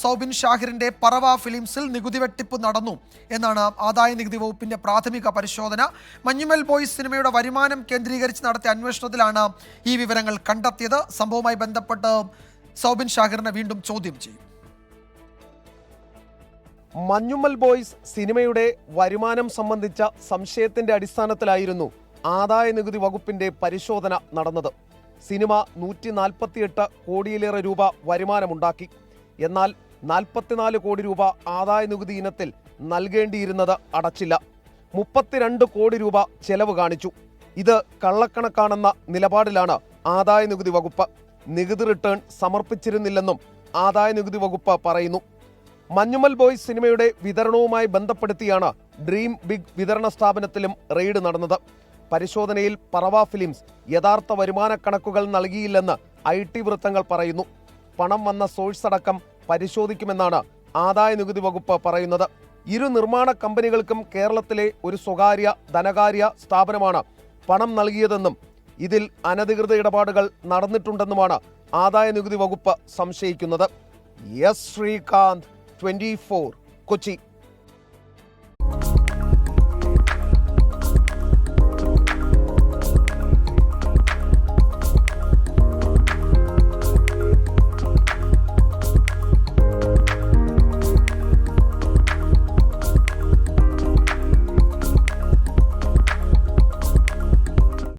സൗബിൻ ഷാഹിറിന്റെ പറവ ഫിലിംസിൽ നികുതി വെട്ടിപ്പ് നടന്നു എന്നാണ് ആദായ നികുതി വകുപ്പിന്റെ പ്രാഥമിക പരിശോധന. മഞ്ഞുമൽ ബോയ്സ് സിനിമയുടെ വരുമാനം കേന്ദ്രീകരിച്ച് നടത്തിയ അന്വേഷണത്തിലാണ് ഈ വിവരങ്ങൾ കണ്ടെത്തിയത്. സംഭവവുമായി ബന്ധപ്പെട്ട് സൗബിൻ ഷാഹിറിനെ വീണ്ടും ചോദ്യം ചെയ്യും. മഞ്ഞുമൽ ബോയ്സ് സിനിമയുടെ വരുമാനം സംബന്ധിച്ച സംശയത്തിന്റെ അടിസ്ഥാനത്തിലായിരുന്നു ആദായ നികുതി വകുപ്പിന്റെ പരിശോധന നടന്നത്. സിനിമ 148 കോടിയിലേറെ രൂപ വരുമാനമുണ്ടാക്കി. എന്നാൽ 44 കോടി രൂപ ആദായ നികുതി ഇനത്തിൽ നൽകേണ്ടിയിരുന്നത് അടച്ചില്ല. 32 കോടി രൂപ ചെലവ് കാണിച്ചു. ഇത് കള്ളക്കണക്കാണെന്ന നിലപാടിലാണ് ആദായ നികുതി വകുപ്പ്. നികുതി റിട്ടേൺ സമർപ്പിച്ചിരുന്നില്ലെന്നും ആദായ നികുതി വകുപ്പ് പറയുന്നു. മഞ്ഞുമൽ ബോയ്സ് സിനിമയുടെ വിതരണവുമായി ബന്ധപ്പെടുത്തിയാണ് ഡ്രീം ബിഗ് വിതരണ സ്ഥാപനത്തിലും റെയ്ഡ് നടന്നത്. പരിശോധനയിൽ പറവ ഫിലിംസ് യഥാർത്ഥ വരുമാന കണക്കുകൾ നൽകിയില്ലെന്ന് IT വൃത്തങ്ങൾ പറയുന്നു. പണം വന്ന സോഴ്സ് അടക്കം പരിശോധിക്കുമെന്നാണ് ആദായ നികുതി വകുപ്പ് പറയുന്നത്. ഇരു നിർമ്മാണ കമ്പനികൾക്കും കേരളത്തിലെ ഒരു സ്വകാര്യ ധനകാര്യ സ്ഥാപനമാണ് പണം നൽകിയതെന്നും ഇതിൽ അനധികൃത ഇടപാടുകൾ നടന്നിട്ടുണ്ടെന്നുമാണ് ആദായ നികുതി വകുപ്പ് സംശയിക്കുന്നത്. എസ് ശ്രീകാന്ത്, 24, കൊച്ചി.